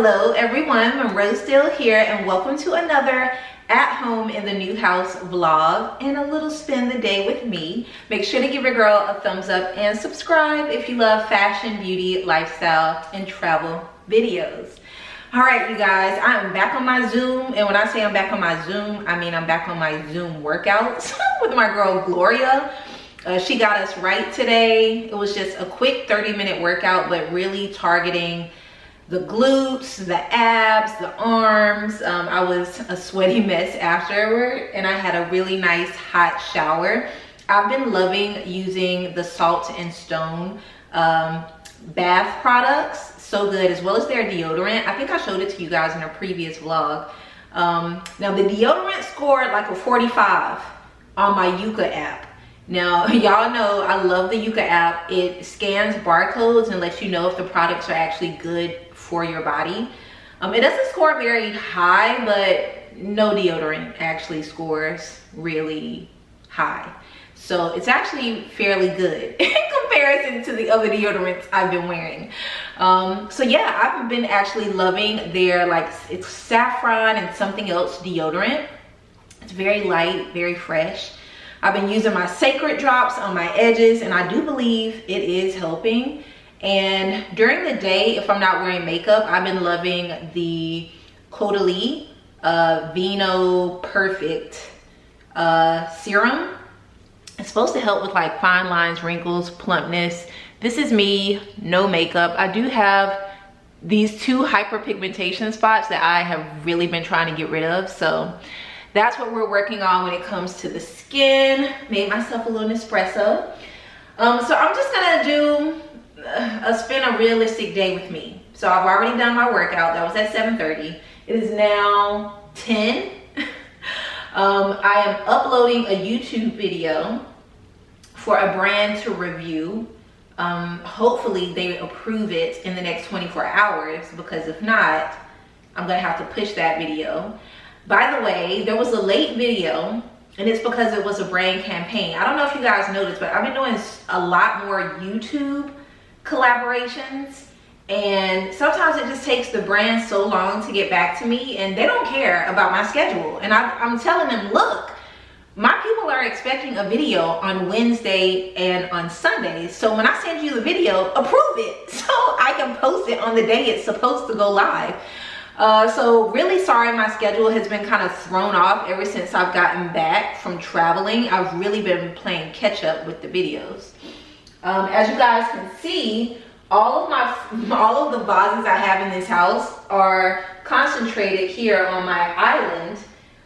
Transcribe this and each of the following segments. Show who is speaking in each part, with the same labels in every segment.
Speaker 1: Hello everyone, Monroe Steele here, and welcome to another at home in the new house vlog and a little spend the day with me. Make sure to give your girl a thumbs up and subscribe if you love fashion, beauty, lifestyle, and travel videos. All right, you guys, I'm back on my Zoom, and when I say I'm back on my Zoom, I mean I'm back on my Zoom workouts with my girl Gloria. She got us right today. It was just a quick 30-minute workout, but really targeting the glutes, the abs, the arms. I was a sweaty mess afterward, and I had a really nice hot shower. I've been loving using the Salt and Stone bath products. So good, as well as their deodorant. I think I showed it to you guys in a previous vlog. Now the deodorant scored like a 45 on my Yuka app. Now, y'all know I love the Yuka app. It scans barcodes and lets you know if the products are actually good for your body. It doesn't score very high, but no deodorant actually scores really high. So it's actually fairly good in comparison to the other deodorants I've been wearing. So yeah, I've been actually loving their, like, it's saffron and something else deodorant. It's very light, very fresh. I've been using my Sacred drops on my edges, and I do believe it is helping. And during the day, if I'm not wearing makeup, I've been loving the Caudalie Vino Perfect serum. It's supposed to help with like fine lines, wrinkles, plumpness. This is me, no makeup. I do have these two hyperpigmentation spots that I have really been trying to get rid of. So that's what we're working on when it comes to the skin. Made myself a little espresso. So I'm just gonna do spend a realistic day with me. So I've already done my workout. That was at 7:30. It is now 10. I am uploading a YouTube video for a brand to review. Hopefully they approve it in the next 24 hours, because if not, I'm gonna have to push that video. By the way, there was a late video, and it's because it was a brand campaign. I don't know if you guys noticed, but I've been doing a lot more YouTube collaborations, and sometimes it just takes the brand so long to get back to me, and they don't care about my schedule. And I'm telling them, look, my people are expecting a video on Wednesday and on Sundays, so when I send you the video, approve it so I can post it on the day it's supposed to go live. So really sorry, my schedule has been kind of thrown off ever since I've gotten back from traveling. I've really been playing catch up with the videos. As you guys can see, all of the vases I have in this house are concentrated here on my island,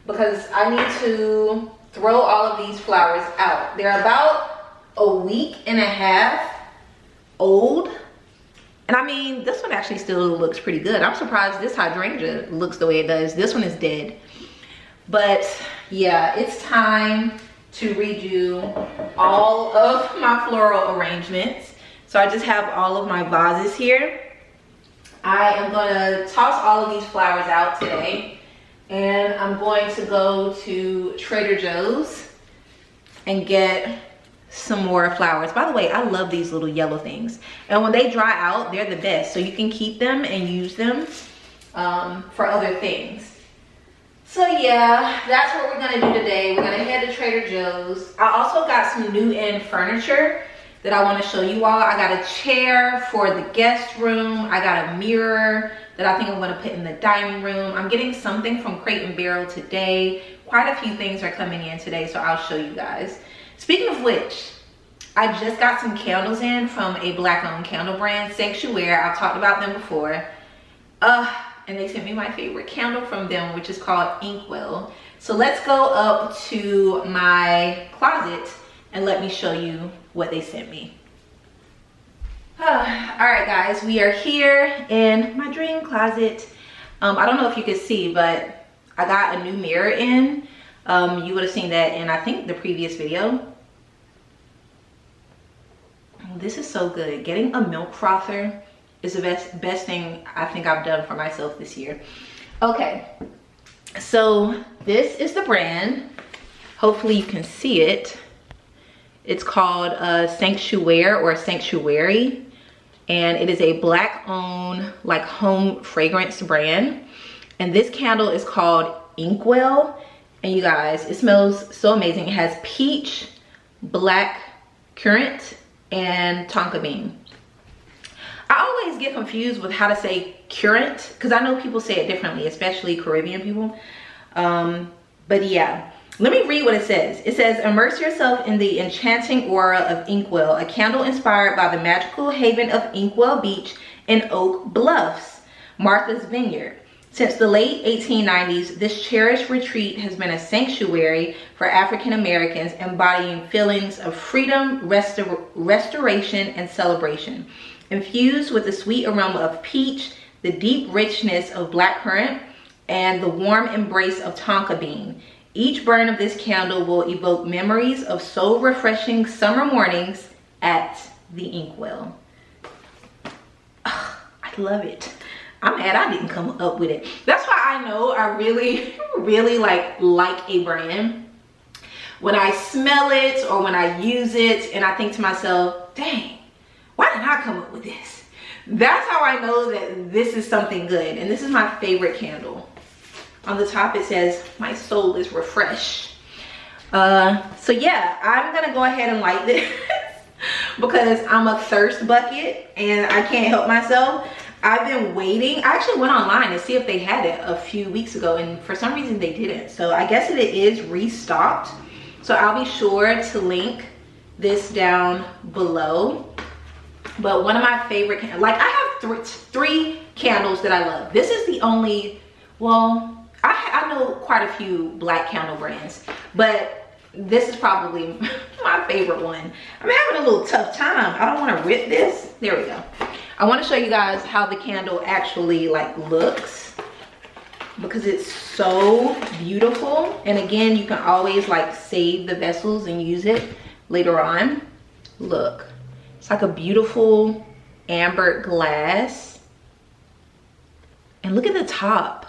Speaker 1: because I need to throw all of these flowers out. They're about a week and a half old. And I mean, this one actually still looks pretty good. I'm surprised this hydrangea looks the way it does. This one is dead. But yeah, it's time to redo all of my floral arrangements. So I just have all of my vases here. I am gonna toss all of these flowers out today, and I'm going to go to Trader Joe's and get some more flowers. By the way, I love these little yellow things, and when they dry out, they're the best, so you can keep them and use them for other things. So yeah, that's what we're gonna do today. We're gonna head to Trader Joe's. I also got some new in furniture that I want to show you all. I got a chair for the guest room. I got a mirror that I think I'm gonna put in the dining room. I'm getting something from Crate & Barrel today. Quite a few things are coming in today, so I'll show you guys. Speaking of which, I just got some candles in from a black-owned candle brand, Sanctuary. I've talked about them before. And they sent me my favorite candle from them, which is called Inkwell. So let's go up to my closet and let me show you what they sent me. All right, guys, we are here in my dream closet. I don't know if you can see, but I got a new mirror in. You would have seen that in, I think, the previous video. This is so good. Getting a milk frother is the best thing I think I've done for myself this year. Okay, so this is the brand. Hopefully you can see it. It's called Sanctuary or Sanctuary, and it is a black owned like home fragrance brand. And this candle is called Inkwell, and you guys, it smells so amazing. It has peach, black currant, and tonka bean. I always get confused with how to say currant because I know people say it differently, especially Caribbean people. But yeah, let me read what it says. It says, immerse yourself in the enchanting aura of Inkwell, a candle inspired by the magical haven of Inkwell Beach in Oak Bluffs, Martha's Vineyard. Since the late 1890s, this cherished retreat has been a sanctuary for African Americans, embodying feelings of freedom, restoration, and celebration. Infused with the sweet aroma of peach, the deep richness of blackcurrant, and the warm embrace of tonka bean. Each burn of this candle will evoke memories of soul refreshing summer mornings at the Inkwell. I love it. I'm mad I didn't come up with it. That's why I know I really, really like a brand when I smell it or when I use it and I think to myself, dang, why didn't I come up with this? That's how I know that this is something good. And this is my favorite candle. On the top it says, my soul is refreshed. So yeah, I'm gonna go ahead and light this because I'm a thirst bucket and I can't help myself. I've been waiting. I actually went online to see if they had it a few weeks ago, and for some reason they didn't. So I guess it is restocked. So I'll be sure to link this down below. But one of my favorite, like I have three candles that I love. This is the only, well, I know quite a few black candle brands, but this is probably my favorite one. I'm having a little tough time. I don't want to rip this. There we go. I want to show you guys how the candle actually like looks because it's so beautiful. And again, you can always like save the vessels and use it later on. Look, it's like a beautiful amber glass. And look at the top.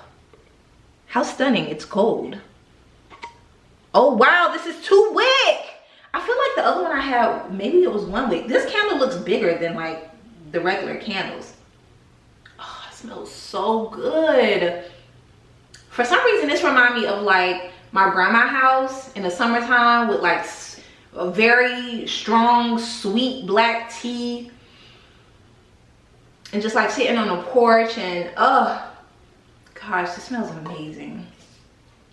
Speaker 1: How stunning. It's gold. Oh wow, this is 2 wick. I feel like the other one I had, maybe it was 1 wick. This candle looks bigger than like the regular candles. Oh, it smells so good. For some reason, this reminds me of like my grandma's house in the summertime with like a very strong, sweet black tea. And just like sitting on the porch and, oh, gosh, this smells amazing.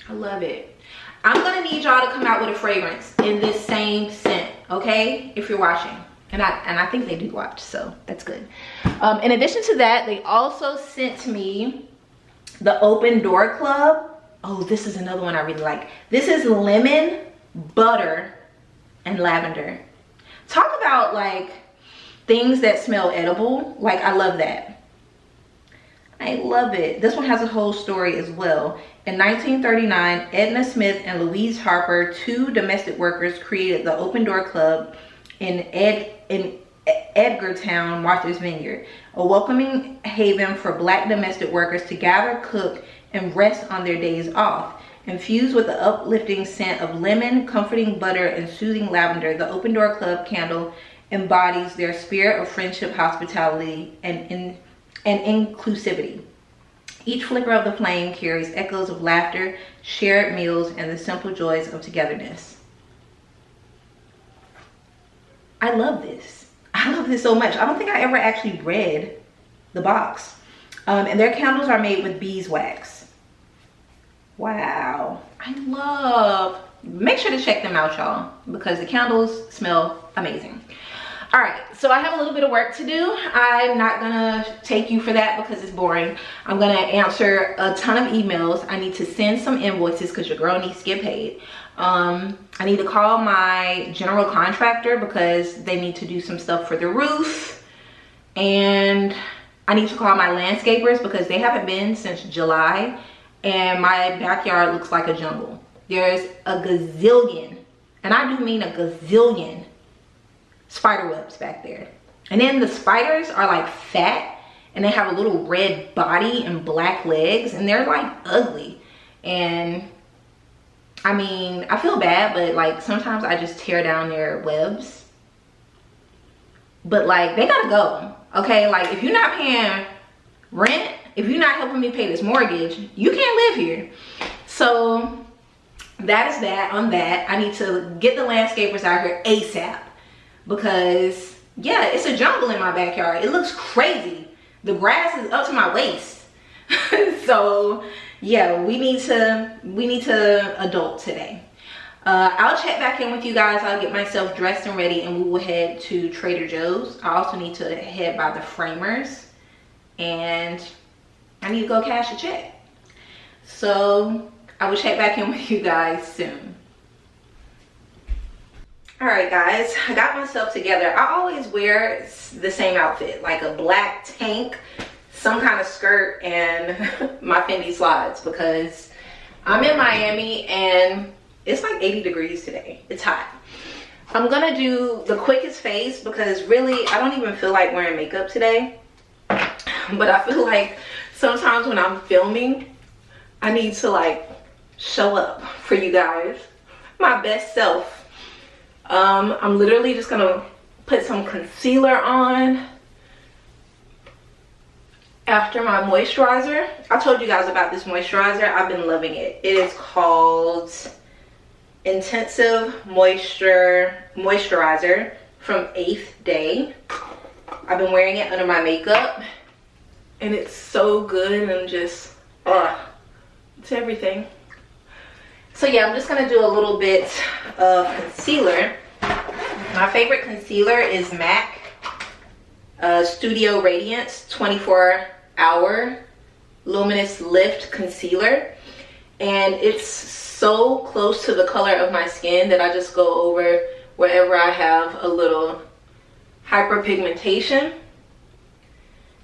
Speaker 1: I love it. I'm gonna need y'all to come out with a fragrance in this same scent, okay? If you're watching. And I think they do watch, so that's good. In addition to that, they also sent me the Open Door Club. Oh, this is another one I really like. This is lemon, butter, and lavender. Talk about like things that smell edible. Like, I love that. I love it. This one has a whole story as well. In 1939, Edna Smith and Louise Harper, 2 domestic workers, created the Open Door Club in Edgartown, Martha's Vineyard, a welcoming haven for black domestic workers to gather, cook, and rest on their days off. Infused with the uplifting scent of lemon, comforting butter, and soothing lavender, the Open Door Club candle embodies their spirit of friendship, hospitality, and inclusivity. Each flicker of the flame carries echoes of laughter, shared meals, and the simple joys of togetherness. I love this. I love this so much. I don't think I ever actually read the box. And their candles are made with beeswax. Wow. I love. Make sure to check them out, y'all, because the candles smell amazing. All right, so I have a little bit of work to do. I'm not gonna take you for that because it's boring. I'm gonna answer a ton of emails. I need to send some invoices because your girl needs to get paid. I need to call my general contractor because they need to do some stuff for the roof. And I need to call my landscapers because they haven't been since July. And my backyard looks like a jungle. There's a gazillion, and I do mean a gazillion, spider webs back there. And then the spiders are like fat and they have a little red body and black legs, and they're like ugly. And I mean, I feel bad, but like sometimes I just tear down their webs. but like they gotta go. Okay, like if you're not paying rent, if you're not helping me pay this mortgage, you can't live here. So that is that on that. I need to get the landscapers out here ASAP, because yeah, it's a jungle in my backyard. It looks crazy. The grass is up to my waist. So yeah, we need to adult today. I'll check back in with you guys. I'll get myself dressed and ready, and we will head to Trader Joe's. I also need to head by the Framers, and I need to go cash a check. So I will check back in with you guys soon. All right guys, I got myself together. I always wear the same outfit, like a black tank, some kind of skirt, and my Fendi slides, because I'm in Miami and it's like 80 degrees today. It's hot. I'm gonna do the quickest face, because really I don't even feel like wearing makeup today. But I feel like sometimes when I'm filming, I need to like show up for you guys, my best self. I'm literally just gonna put some concealer on after my moisturizer. I told you guys about this moisturizer. I've been loving it. It is called Intensive Moisturizer from 8th Day. I've been wearing it under my makeup, and it's so good, and just it's everything. So yeah, I'm just gonna do a little bit of concealer. My favorite concealer is MAC Studio Radiance 24-hour Luminous Lift Concealer, and it's so close to the color of my skin that I just go over wherever I have a little hyperpigmentation,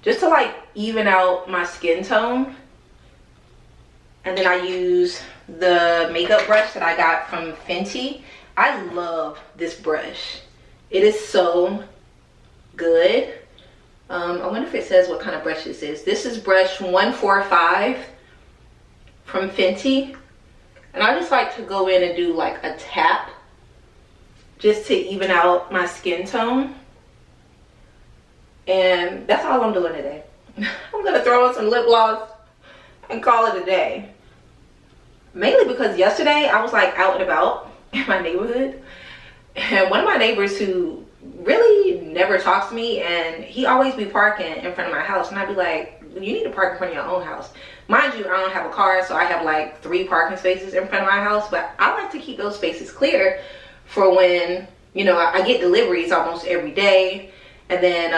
Speaker 1: just to like even out my skin tone. And then I use the makeup brush that I got from Fenty. I love this brush. It is so good. I wonder if it says what kind of brush this is. This is brush 145 from Fenty. And I just like to go in and do like a tap just to even out my skin tone. And that's all I'm doing today. I'm gonna throw on some lip gloss and call it a day. Mainly because yesterday I was like out and about in my neighborhood, and one of my neighbors who really never talks to me, and he always be parking in front of my house, and I'd be like, you need to park in front of your own house. Mind you, I don't have a car, so I have like 3 parking spaces in front of my house, but I like to keep those spaces clear for when, you know, I get deliveries almost every day. And then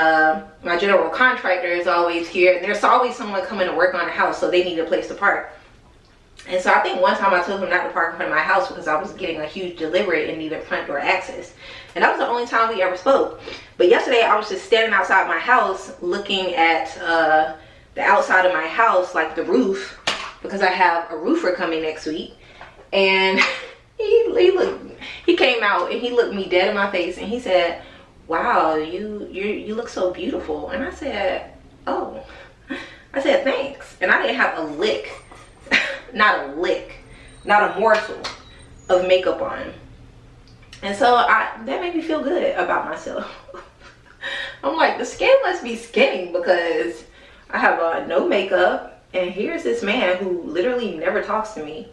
Speaker 1: my general contractor is always here, and there's always someone coming to work on the house, so they need a place to park. And so I think one time I told him not to park in front of my house because I was getting a huge delivery and needed front door access. And that was the only time we ever spoke. But yesterday I was just standing outside my house looking at the outside of my house, like the roof, because I have a roofer coming next week. And he came out and he looked me dead in my face and he said, wow, you look so beautiful. And I said, oh. I said, thanks. And I didn't have a lick, not a morsel of makeup on. And so that made me feel good about myself. I'm like, the skin must be skinning because I have no makeup, and here's this man who literally never talks to me.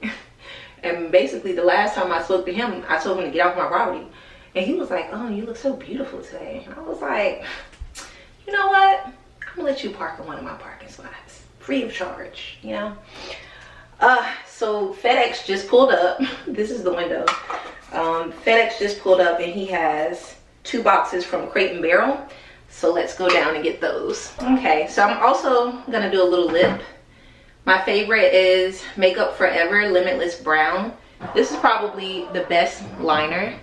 Speaker 1: And basically the last time I spoke to him, I told him to get off my property. And he was like, oh, you look so beautiful today. And I was like, you know what? I'm gonna let you park in one of my parking spots, free of charge, you know? So FedEx just pulled up. This is the window. FedEx just pulled up and he has 2 boxes from Crate & Barrel. So let's go down and get those. Okay, so I'm also gonna do a little lip. My favorite is Makeup Forever Limitless Brown. This is probably the best liner.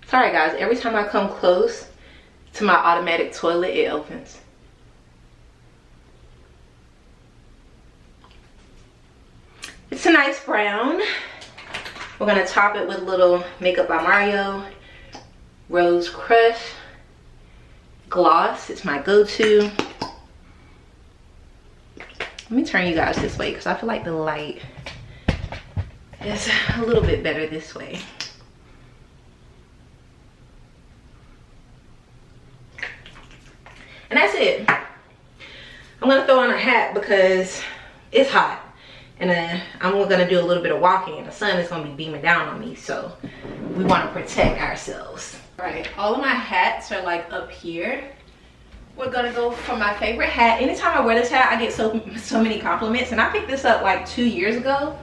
Speaker 1: Sorry guys, every time I come close to my automatic toilet, it opens. It's a nice brown. We're gonna top it with a little Makeup by Mario Rose Crush gloss. It's my go-to. Let me turn you guys this way because I feel like the light is a little bit better this way. And that's it. I'm gonna throw on a hat because it's hot. And then I'm gonna do a little bit of walking and the sun is gonna be beaming down on me. So we wanna protect ourselves. All right, all of my hats are like up here. We're gonna go for my favorite hat. Anytime I wear this hat, I get so many compliments. And I picked this up like 2 years ago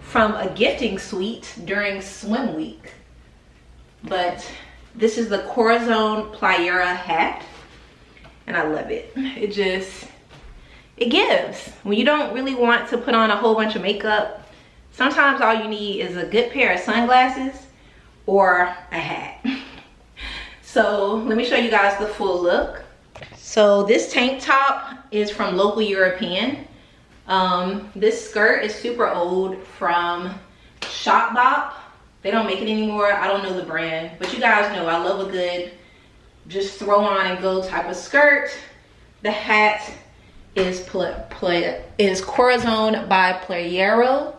Speaker 1: from a gifting suite during swim week. But this is the Corazon Playera hat. And I love it. It gives. When you don't really want to put on a whole bunch of makeup, sometimes all you need is a good pair of sunglasses or a hat. So let me show you guys the full look. So this tank top is from Local European. This skirt is super old from Shop Bop. They don't make it anymore. I don't know the brand, but you guys know I love a good just throw on and go type of skirt. The hat is Corazon by Playera.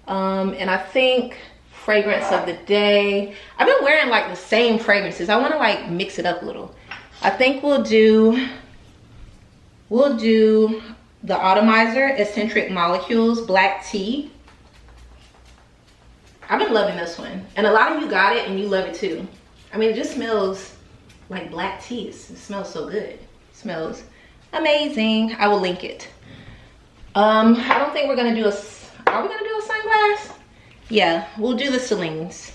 Speaker 1: And I think fragrance of the day, I've been wearing like the same fragrances. I want to like mix it up a little. I think we'll do the Atomizer Eccentric Molecules Black Tea. I've been loving this one, and a lot of you got it and you love it too. I mean, it just smells like black tea. It smells so good. It smells amazing. I will link it. I don't think we're gonna do are we gonna do a sunglass? Yeah, we'll do the Celine's,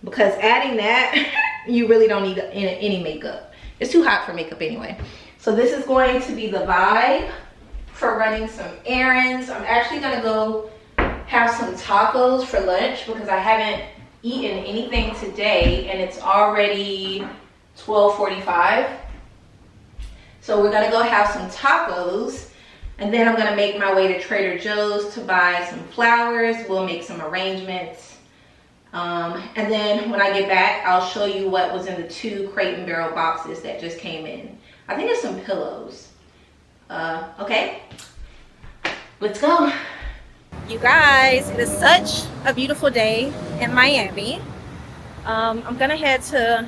Speaker 1: because adding that you really don't need any makeup. It's too hot for makeup anyway. So this is going to be the vibe for running some errands. I'm actually gonna go have some tacos for lunch because I haven't eaten anything today and it's already 12:45. So we're gonna go have some tacos and then I'm gonna make my way to Trader Joe's to buy some flowers. We'll make some arrangements. And then when I get back, I'll show you what was in the 2 Crate and Barrel boxes that just came in. I think it's some pillows. Okay, let's go. You guys, it is such a beautiful day in Miami. I'm gonna head to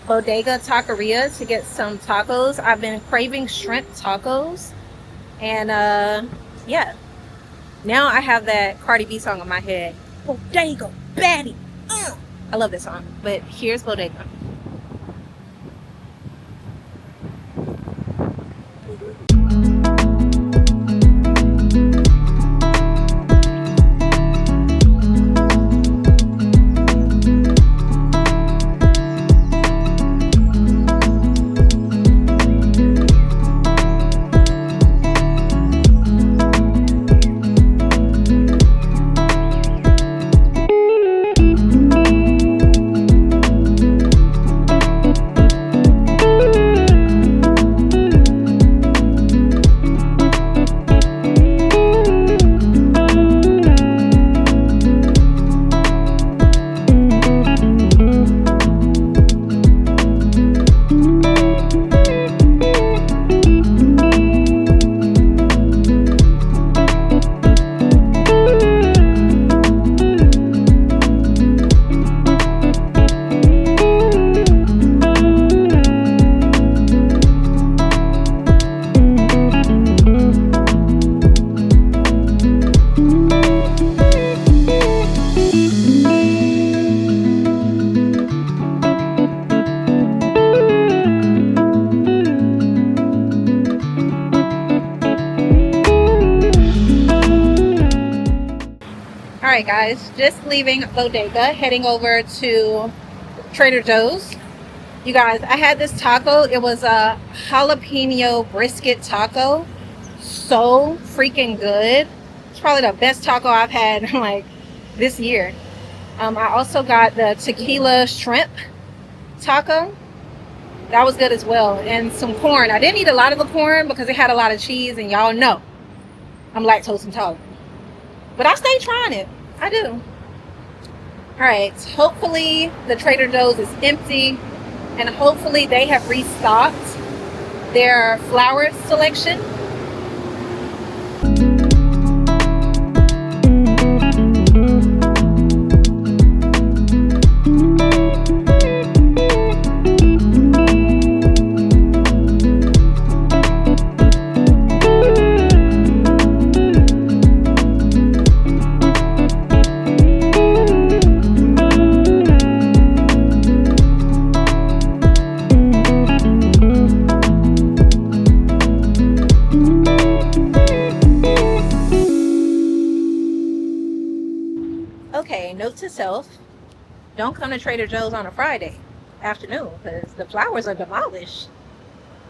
Speaker 1: Bodega Taqueria to get some tacos. I've been craving shrimp tacos. And yeah, now I have that Cardi B song in my head. Bodega, baddie. I love this song, but here's Bodega. Alright guys, just leaving Bodega, heading over to Trader Joe's. You guys, I had this taco. It was a jalapeno brisket taco. So freaking good. It's probably the best taco I've had like this year. I also got the tequila shrimp taco. That was good as well. And some corn. I didn't eat a lot of the corn because it had a lot of cheese, and y'all know I'm lactose intolerant. But I stay trying it. I do. All right, hopefully the Trader Joe's is empty, and hopefully they have restocked their flower selection. yourself, don't come to Trader Joe's on a Friday afternoon because the flowers are demolished.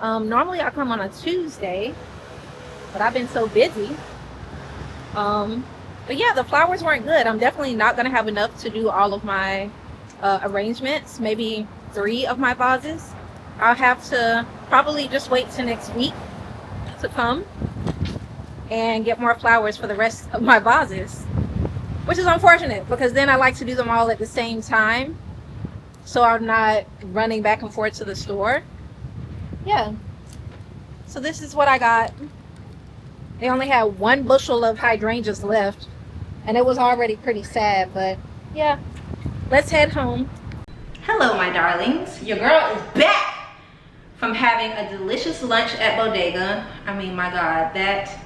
Speaker 1: Normally I come on a Tuesday, but I've been so busy. But yeah, the flowers weren't good. I'm definitely not going to have enough to do all of my arrangements, maybe 3 of my vases. I'll have to probably just wait till next week to come and get more flowers for the rest of my vases, which is unfortunate because then I like to do them all at the same time so I'm not running back and forth to the store. Yeah, so this is what I got. They only had 1 bushel of hydrangeas left and it was already pretty sad, but yeah, let's head home. Hello my darlings, your girl is back from having a delicious lunch at Bodega. I mean, my God, that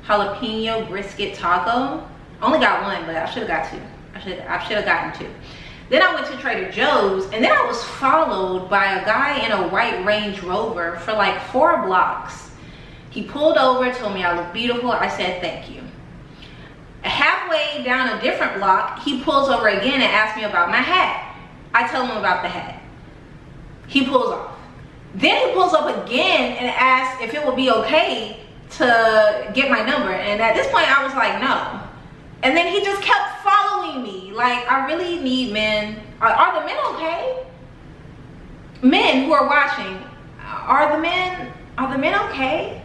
Speaker 1: jalapeno brisket taco. I only got 1, but I should have got 2. I should have gotten 2. Then I went to Trader Joe's and then I was followed by a guy in a white Range Rover for like 4 blocks. He pulled over, told me I look beautiful. I said thank you. Halfway down a different block, he pulls over again and asks me about my hat. I tell him about the hat. He pulls off. Then he pulls up again and asks if it would be okay to get my number. And at this point I was like, no. And then he just kept following me. Like, I really need men. Are the men okay? Men who are watching, are the men okay?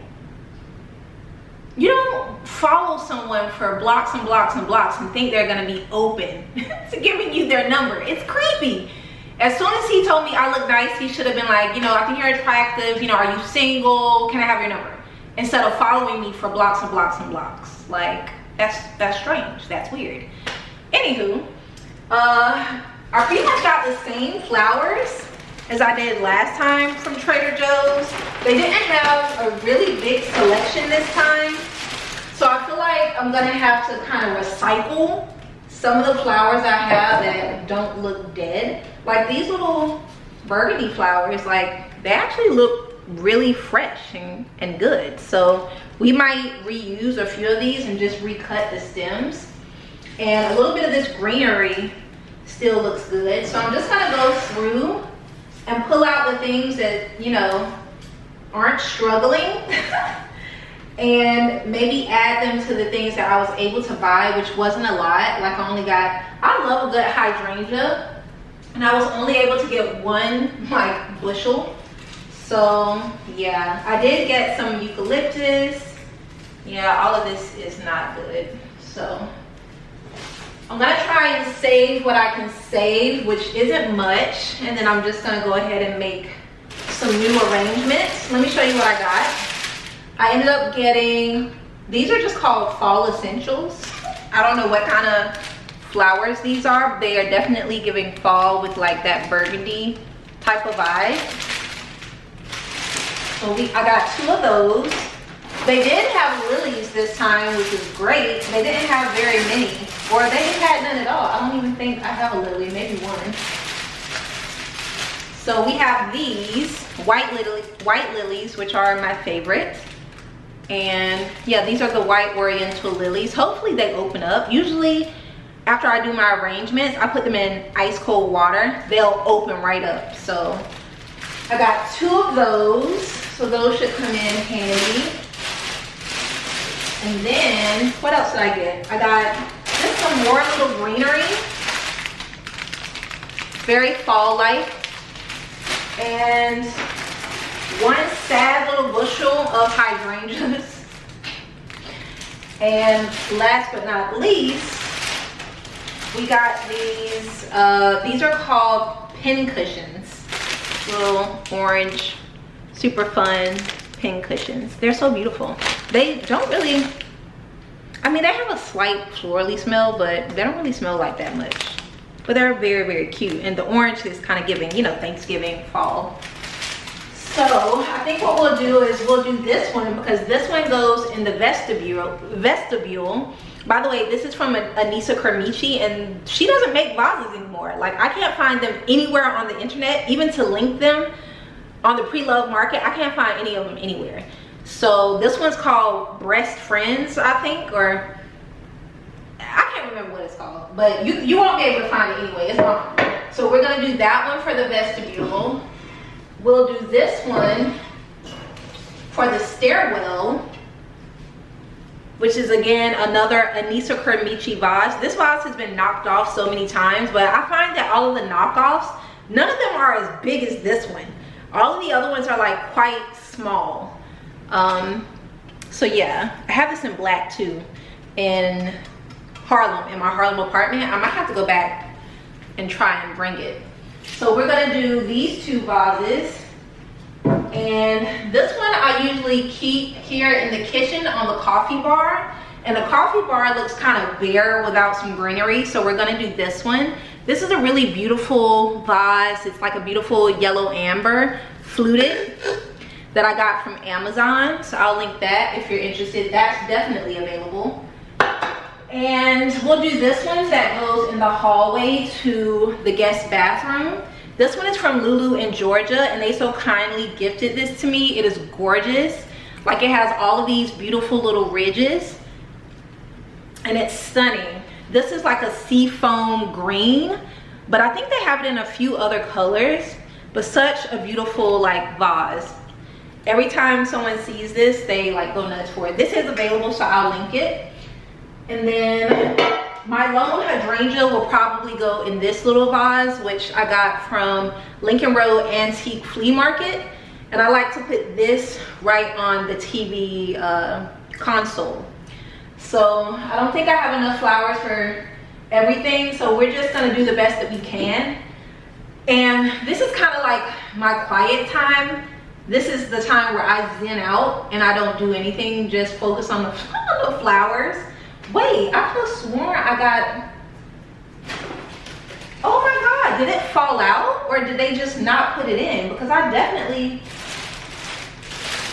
Speaker 1: You don't follow someone for blocks and blocks and blocks and think they're gonna be open to giving you their number. It's creepy. As soon as he told me I look nice, he should have been like, you know, I think you're attractive, you know, are you single? Can I have your number? Instead of following me for blocks and blocks and blocks. Like, that's strange, that's weird. Anywho, I pretty much got the same flowers as I did last time from Trader Joe's. They didn't have a really big selection this time, so I feel like I'm gonna have to kind of recycle some of the flowers I have that don't look dead. Like these little burgundy flowers, like they actually look really fresh and good. So we might reuse a few of these and just recut the stems. And a little bit of this greenery still looks good. So I'm just gonna go through and pull out the things that, you know, aren't struggling and maybe add them to the things that I was able to buy, which wasn't a lot. Like I love a good hydrangea, and I was only able to get 1 like bushel. So yeah, I did get some eucalyptus. Yeah, all of this is not good. So I'm gonna try and save what I can save, which isn't much, and then I'm just gonna go ahead and make some new arrangements. Let me show you what I got. I ended up getting, these are just called fall essentials. I don't know what kind of flowers these are, but they are definitely giving fall with like that burgundy type of vibe. So I got 2 of those. They did have lilies this time, which is great. They didn't have very many, or they had none at all. I don't even think I have a lily, maybe 1. So we have these white lilies, which are my favorite. And yeah, these are the white oriental lilies. Hopefully they open up. Usually after I do my arrangements, I put them in ice cold water. They'll open right up. So I got 2 of those. So those should come in handy. And then, what else did I get? I got just some more little greenery. Very fall-like. And 1 sad little bushel of hydrangeas. And last but not least, we got these are called pin cushions. Little orange, super fun pin cushions. They're so beautiful. They don't really, I mean, they have a slight florally smell, but they don't really smell like that much. But they're very, very cute. And the orange is kind of giving, you know, Thanksgiving, fall. So I think what we'll do is we'll do this one, because this one goes in the vestibule. By the way, this is from Anissa Kermichi, and she doesn't make vases anymore. Like, I can't find them anywhere on the internet, even to link them on the pre-loved market. I can't find any of them anywhere. So this one's called Breast Friends, I think, or I can't remember what it's called, but you won't be able to find it anyway. It's gone. So we're gonna do that one for the vestibule. We'll do this one for the stairwell, which is again another Anissa Kermichi vase. This vase has been knocked off so many times, but I find that all of the knockoffs, none of them are as big as this one. All of the other ones are like quite small. So yeah, I have this in black too in Harlem, in my Harlem apartment. I might have to go back and try and bring it. So we're gonna do these two vases. And this one I usually keep here in the kitchen on the coffee bar. And the coffee bar looks kind of bare without some greenery. So we're gonna do this one. This is a really beautiful vase. It's like a beautiful yellow amber fluted that I got from Amazon. So I'll link that if you're interested. That's definitely available. And we'll do this one that goes in the hallway to the guest bathroom. This one is from Lulu in Georgia, and they so kindly gifted this to me. It is gorgeous. Like, it has all of these beautiful little ridges, and it's stunning. This is like a seafoam green, but I think they have it in a few other colors, but such a beautiful like vase. Every time someone sees this, they like go nuts for it. This is available, so I'll link it. And then my lone hydrangea will probably go in this little vase, which I got from Lincoln Road Antique Flea Market. And I like to put this right on the TV console. So I don't think I have enough flowers for everything, so we're just gonna do the best that we can. And this is kind of like my quiet time. This is the time where I zen out and I don't do anything, just focus on the flowers. Wait, I could have sworn I got, oh my God, did it fall out or did they just not put it in? Because I definitely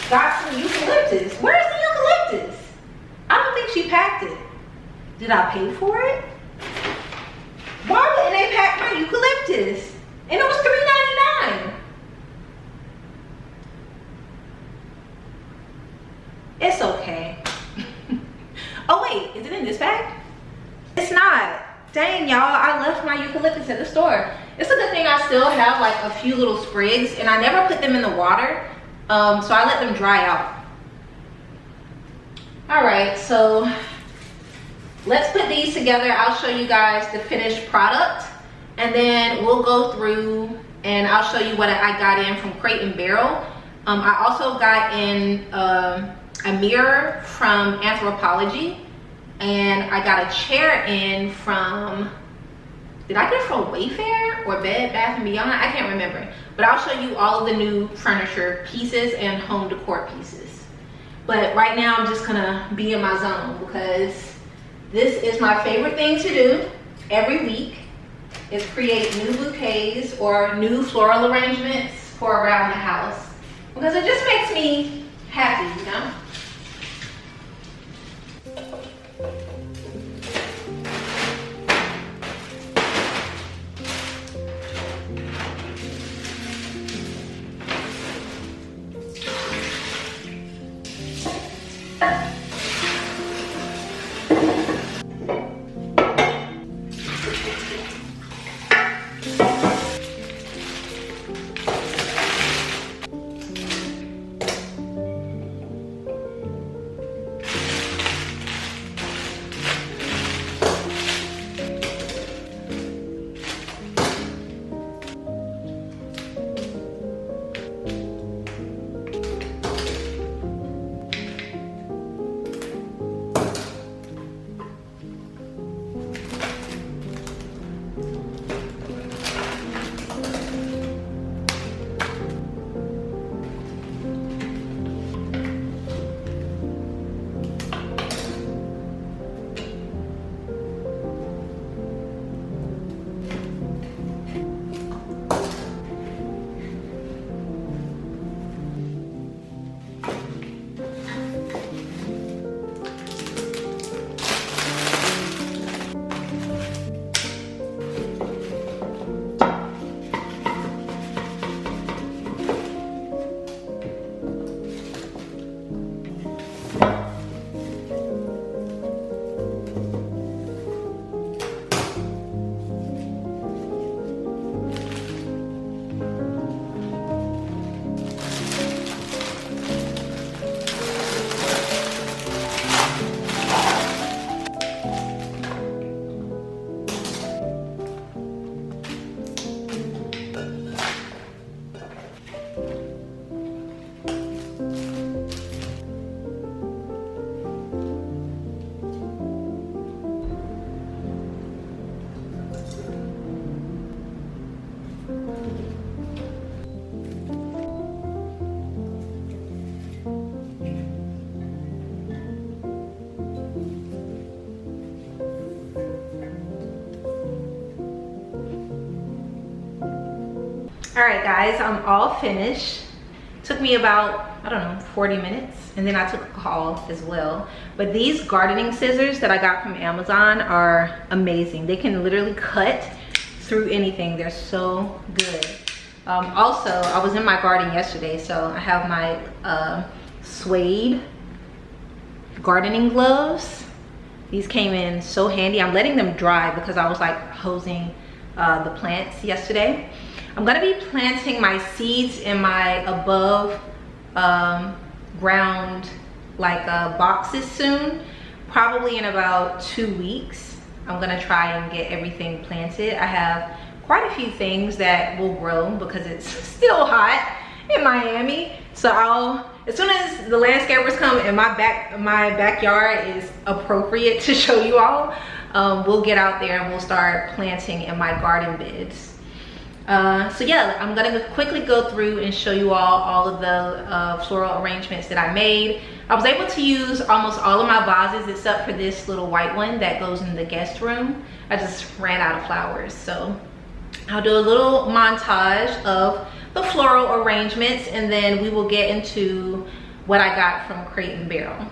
Speaker 1: got some eucalyptus. Where's the eucalyptus? I don't think she packed it. Did I pay for it? Why wouldn't they pack my eucalyptus? And it was $3.99. It's okay. Oh wait, is it in this bag? It's not. Dang y'all, I left my eucalyptus at the store. It's a good thing I still have like a few little sprigs, and I never put them in the water, so I let them dry out. All right, so let's put these together. I'll show you guys the finished product, and then we'll go through and I'll show you what I got in from Crate & Barrel. I also got in a mirror from Anthropologie, and I got a chair in from, did I get it from Wayfair or Bed Bath & Beyond? I can't remember, but I'll show you all of the new furniture pieces and home decor pieces. But right now I'm just gonna be in my zone because this is my favorite thing to do every week, is create new bouquets or new floral arrangements for around the house, because it just makes me happy, you know? All right, guys, I'm all finished. Took me about, I don't know, 40 minutes. And then I took a call as well. But these gardening scissors that I got from Amazon are amazing. They can literally cut through anything. They're so good. Also, I was in my garden yesterday, so I have my suede gardening gloves. These came in so handy. I'm letting them dry because I was like hosing the plants yesterday. I'm gonna be planting my seeds in my above ground like boxes soon, probably in about 2 weeks. I'm gonna try and get everything planted. I have quite a few things that will grow because it's still hot in Miami. So as soon as the landscapers come and my backyard is appropriate to show you all, we'll get out there and we'll start planting in my garden beds. So yeah, I'm gonna quickly go through and show you all of the floral arrangements that I made. I was able to use almost all of my vases except for this little white one that goes in the guest room. I just ran out of flowers. So I'll do a little montage of the floral arrangements and then we will get into what I got from Crate & Barrel.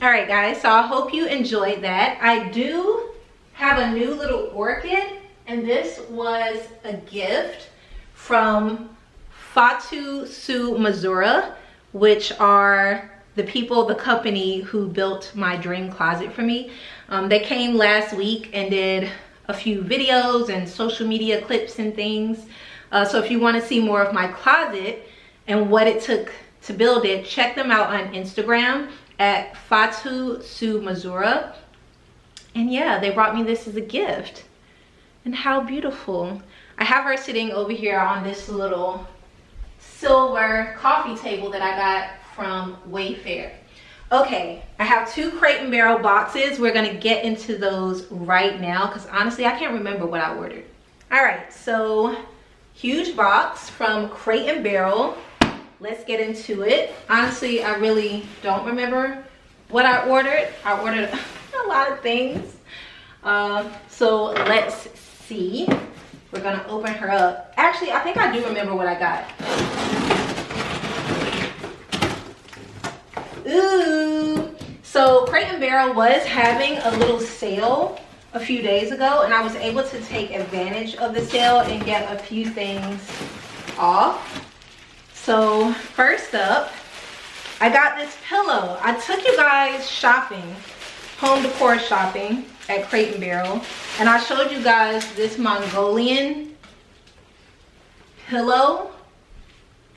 Speaker 1: All right, guys, so I hope you enjoyed that. I do have a new little orchid, and this was a gift from VASES, Missouri, which are the company who built my dream closet for me. They came last week and did a few videos and social media clips and things. So if you want to see more of my closet and what it took to build it, check them out on Instagram at VASES, Missouri. And yeah, they brought me this as a gift. And how beautiful. I have her sitting over here on this little silver coffee table that I got from Wayfair. Okay, I have 2 Crate & Barrel boxes. We're gonna get into those right now because honestly, I can't remember what I ordered. All right, so huge box from Crate & Barrel. Let's get into it. Honestly, I really don't remember what I ordered. I ordered a lot of things. So let's see. We're gonna open her up. Actually, I think I do remember what I got. Ooh. So Crate & Barrel was having a little sale a few days ago, and I was able to take advantage of the sale and get a few things off. So first up, I got this pillow. I took you guys shopping, home decor shopping at Crate & Barrel, and I showed you guys this Mongolian pillow.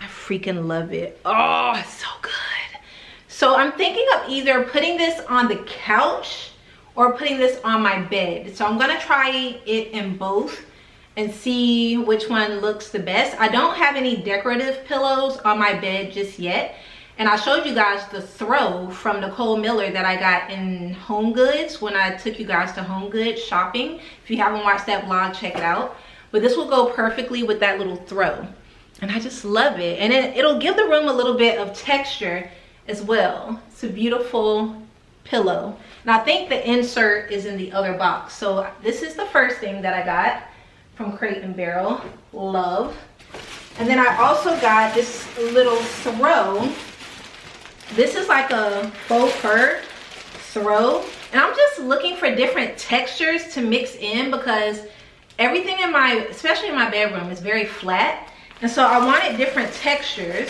Speaker 1: I freaking love it. Oh, it's so good. So I'm thinking of either putting this on the couch or putting this on my bed. So I'm gonna try it in both and see which one looks the best. I don't have any decorative pillows on my bed just yet. And I showed you guys the throw from Nicole Miller that I got in Home Goods when I took you guys to Home Goods shopping. If you haven't watched that vlog, check it out. But this will go perfectly with that little throw. And I just love it. And it'll give the room a little bit of texture as well. It's a beautiful pillow. And I think the insert is in the other box. So this is the first thing that I got from Crate & Barrel. Love. And then I also got this little throw. This is like a faux fur throw. And I'm just looking for different textures to mix in because everything in my, especially in my bedroom, is very flat. And so I wanted different textures.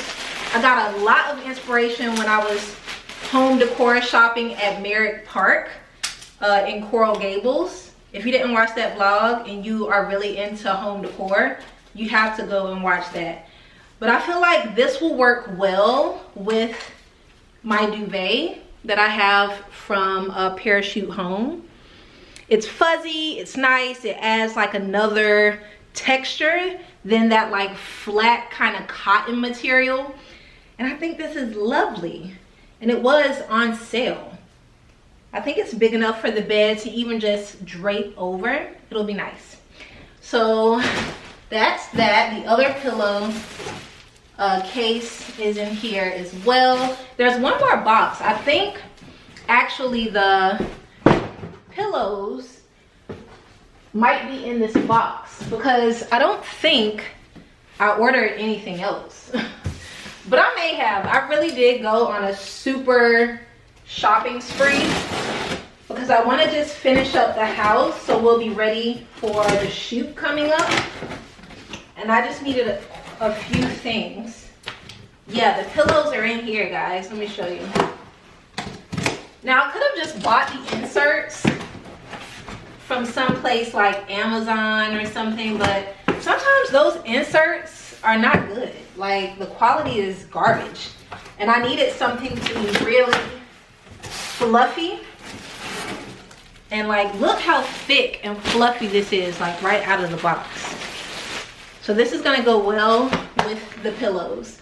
Speaker 1: I got a lot of inspiration when I was home decor shopping at Merrick Park in Coral Gables. If you didn't watch that vlog and you are really into home decor, you have to go and watch that. But I feel like this will work well with my duvet that I have from Parachute Home. It's fuzzy, it's nice, it adds like another texture than that like flat kind of cotton material. And I think this is lovely. And it was on sale. I think it's big enough for the bed to even just drape over. It'll be nice. So that's that. The other pillow case is in here as well. There's one more box. I think actually the pillows might be in this box because I don't think I ordered anything else. But I may have. I really did go on a super shopping spree because I want to just finish up the house so we'll be ready for the shoot coming up. And I just needed a few things. Yeah, the pillows are in here, guys. Let me show you. Now, I could have just bought the inserts from someplace like Amazon or something, but sometimes those inserts are not good. Like, the quality is garbage. And I needed something to be really fluffy. And like, look how thick and fluffy this is, like right out of the box. So this is gonna go well with the pillows.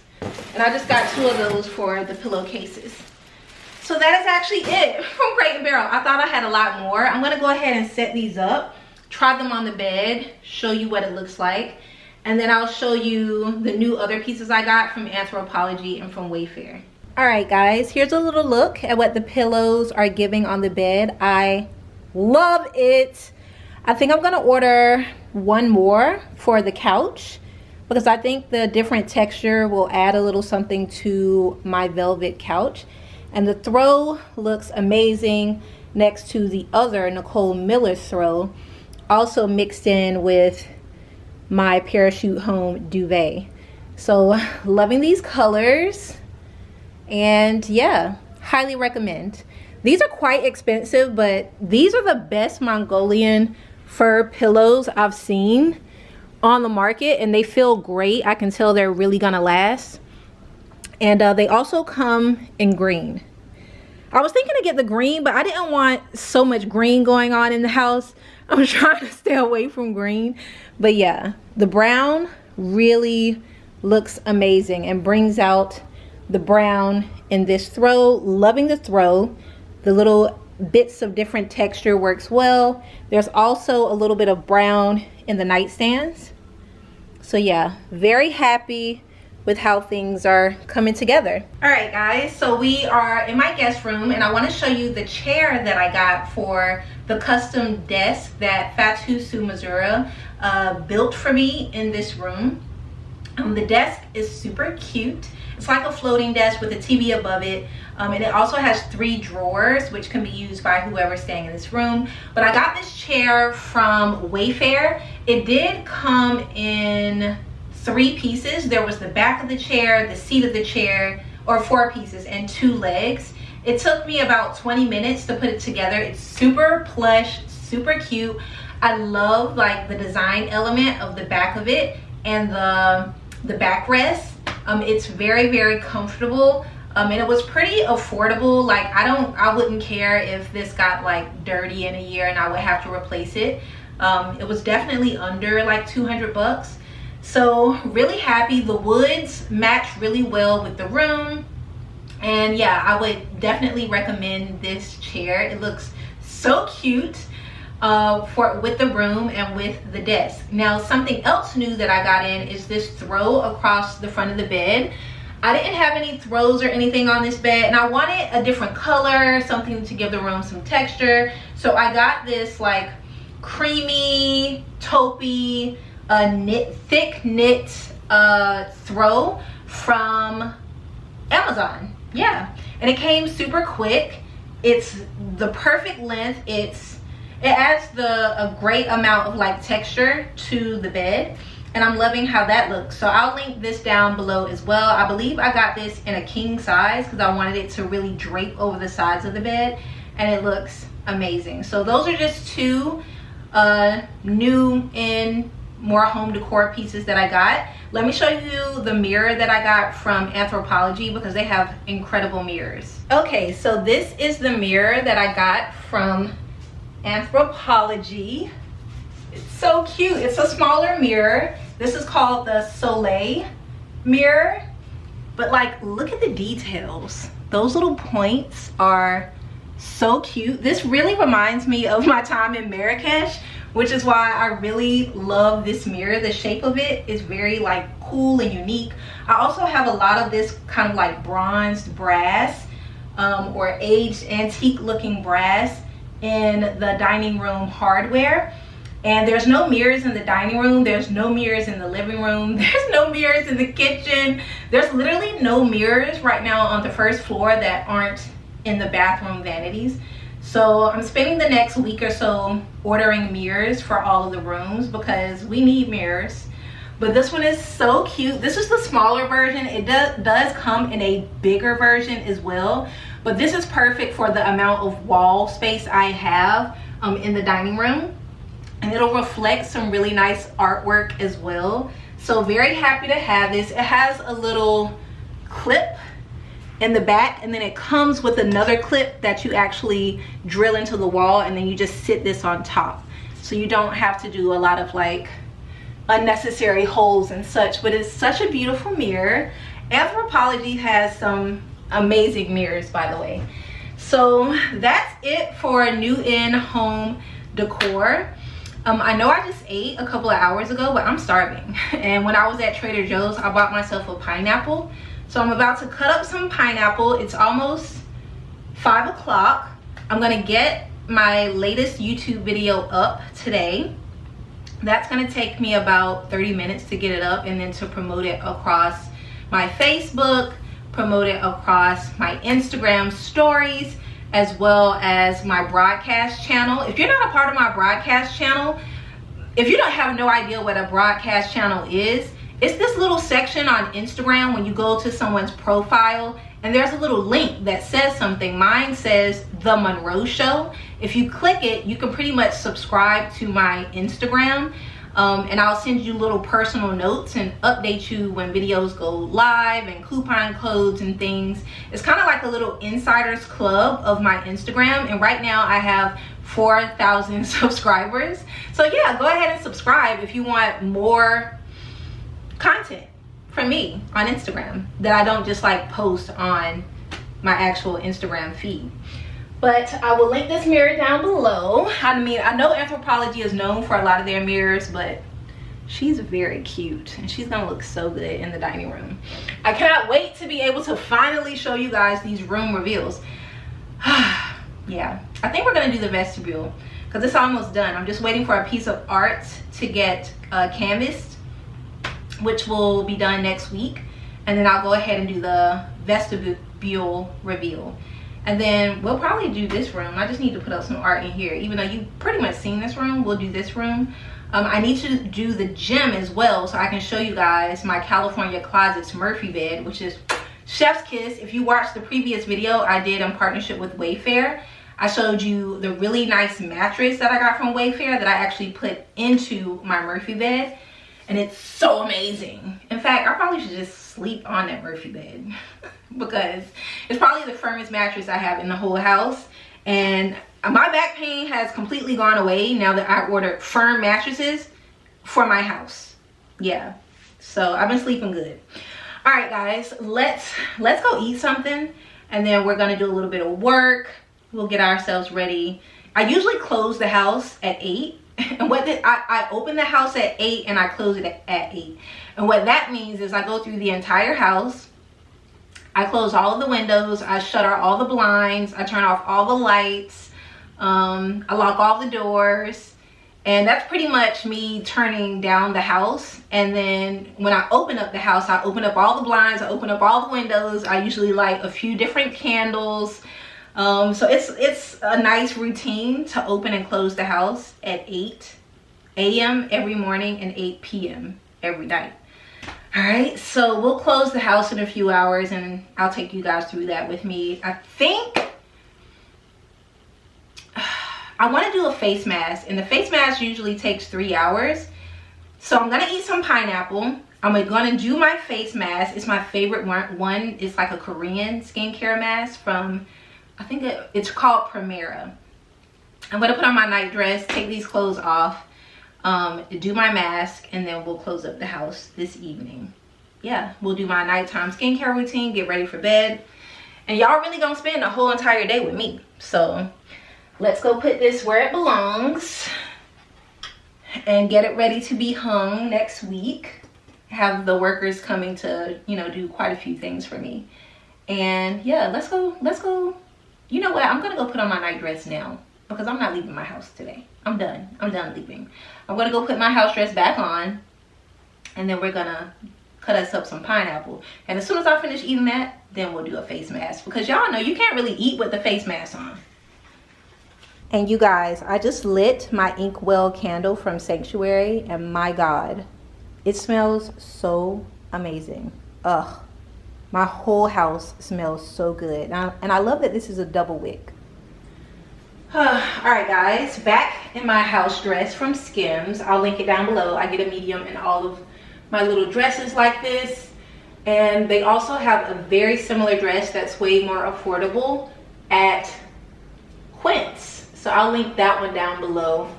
Speaker 1: And I just got 2 of those for the pillowcases. So that is actually it from Crate & Barrel. I thought I had a lot more. I'm gonna go ahead and set these up, try them on the bed, show you what it looks like. And then I'll show you the new other pieces I got from Anthropologie and from Wayfair. All right, guys, here's a little look at what the pillows are giving on the bed. I love it. I think I'm gonna order one more for the couch because I think the different texture will add a little something to my velvet couch. And the throw looks amazing next to the other Nicole Miller throw, also mixed in with my Parachute Home duvet. So loving these colors, and yeah, highly recommend. These are quite expensive, but these are the best Mongolian fur pillows I've seen on the market, and they feel great. I can tell they're really gonna last. And they also come in green. I was thinking to get the green, but I didn't want so much green going on in the house. I was trying to stay away from green. But yeah, the brown really looks amazing and brings out the brown in this throw. Loving the throw. The little bits of different texture works well. There's also a little bit of brown in the nightstands. So yeah, very happy with how things are coming together. All right, guys, so we are in my guest room, and I want to show you the chair that I got for the custom desk that Fatu Sumazura built for me in this room. The desk is super cute. It's like a floating desk with a TV above it, and it also has 3 drawers, which can be used by whoever's staying in this room. But I got this chair from Wayfair. It did come in 3 pieces. There was the back of the chair, the seat of the chair, or 4 pieces, and 2 legs. It took me about 20 minutes to put it together. It's super plush, super cute. I love like the design element of the back of it and the backrest. It's very, very comfortable, and it was pretty affordable. Like, I wouldn't care if this got like dirty in a year and I would have to replace it. It was definitely under like 200 bucks. So really happy. The woods match really well with the room, and yeah, I would definitely recommend this chair. It looks so cute with the room and with the desk. Now, something else new that I got in is this throw across the front of the bed. I didn't have any throws or anything on this bed, and I wanted a different color, something to give the room some texture. So I got this like creamy, taupey, thick knit throw from Amazon. Yeah, and it came super quick. It's the perfect length. It adds a great amount of like texture to the bed, and I'm loving how that looks. So I'll link this down below as well. I believe I got this in a king size because I wanted it to really drape over the sides of the bed, and it looks amazing. So those are just 2 new and more home decor pieces that I got. Let me show you the mirror that I got from Anthropologie because they have incredible mirrors. Okay, so this is the mirror that I got from Anthropologie. It's so cute. It's a smaller mirror. This is called the Soleil mirror. But like, look at the details. Those little points are so cute. This really reminds me of my time in Marrakesh, which is why I really love this mirror. The shape of it is very like cool and unique. I also have a lot of this kind of like bronzed brass or aged antique looking brass in the dining room hardware. And there's no mirrors in the dining room, there's no mirrors in the living room, there's no mirrors in the kitchen. There's literally no mirrors right now on the first floor that aren't in the bathroom vanities. So I'm spending the next week or so ordering mirrors for all of the rooms because we need mirrors. But this one is so cute. This is the smaller version. It does come in a bigger version as well, but this is perfect for the amount of wall space I have in the dining room. And it'll reflect some really nice artwork as well. So very happy to have this. It has a little clip in the back, and then it comes with another clip that you actually drill into the wall, and then you just sit this on top. So you don't have to do a lot of like unnecessary holes and such, but it's such a beautiful mirror. Anthropologie has some amazing mirrors, by the way. So that's it for new in home decor. I know I just ate a couple of hours ago, but I'm starving. And when I was at Trader Joe's, I bought myself a pineapple. So I'm about to cut up some pineapple. It's almost 5 o'clock. I'm gonna get my latest YouTube video up today. That's gonna take me about 30 minutes to get it up, and then to promote it across my Facebook, promote it across my Instagram stories, as well as my broadcast channel. If you're not a part of my broadcast channel, if you don't have no idea what a broadcast channel is, it's this little section on Instagram when you go to someone's profile and there's a little link that says something. Mine says The Monroe Show. If you click it, you can pretty much subscribe to my Instagram, and I'll send you little personal notes and update you when videos go live and coupon codes and things. It's kind of like a little insiders club of my Instagram, and right now I have 4,000 subscribers. So yeah, go ahead and subscribe if you want more content from me on Instagram that I don't just like post on my actual Instagram feed. But I will link this mirror down below. I mean, I know Anthropologie is known for a lot of their mirrors, but she's very cute and she's gonna look so good in the dining room. I cannot wait to be able to finally show you guys these room reveals. Yeah, I think we're gonna do the vestibule because it's almost done. I'm just waiting for a piece of art to get canvassed, which will be done next week, and then I'll go ahead and do the vestibule reveal. And then we'll probably do this room. I just need to put up some art in here. Even though you've pretty much seen this room, we'll do this room. I need to do the gym as well, so I can show you guys my California Closets Murphy bed, which is chef's kiss. If you watched the previous video I did in partnership with Wayfair, I showed you the really nice mattress that I got from Wayfair that I actually put into my Murphy bed. And it's so amazing. In fact, I probably should just sleep on that Murphy bed because it's probably the firmest mattress I have in the whole house. And my back pain has completely gone away now that I ordered firm mattresses for my house. Yeah, so I've been sleeping good. All right, guys, let's go eat something, and then we're gonna do a little bit of work. We'll get ourselves ready. I usually close the house at 8. And I open the house at 8 and I close it at 8. And what that means is I go through the entire house. I close all of the windows. I shutter all the blinds. I turn off all the lights. I lock all the doors. And that's pretty much me turning down the house. And then when I open up the house, I open up all the blinds. I open up all the windows. I usually light a few different candles. So it's a nice routine to open and close the house at 8 a.m. every morning and 8 p.m. every night. All right, so we'll close the house in a few hours and I'll take you guys through that with me. I think I want to do a face mask, and the face mask usually takes 3 hours. So I'm gonna eat some pineapple. I'm gonna do my face mask. It's my favorite one. It's like a Korean skincare mask from, I think it's called Primera. I'm gonna put on my night dress, take these clothes off, do my mask, and then we'll close up the house this evening. Yeah, we'll do my nighttime skincare routine, get ready for bed. And y'all really gonna spend the whole entire day with me. So let's go put this where it belongs and get it ready to be hung next week. Have the workers coming to, you know, do quite a few things for me. And yeah, let's go. You know what? I'm gonna go put on my night dress now because I'm not leaving my house today. I'm done leaving. I'm gonna go put my house dress back on, and then we're gonna cut us up some pineapple. And as soon as I finish eating that, then we'll do a face mask, because y'all know you can't really eat with the face mask on. And you guys, I just lit my Inkwell candle from Sanctuary, and my God, it smells so amazing. Ugh, my whole house smells so good. And I love that this is a double wick. All right, guys, back in my house dress from Skims. I'll link it down below. I get a medium in all of my little dresses like this. And they also have a very similar dress that's way more affordable at Quince. So I'll link that one down below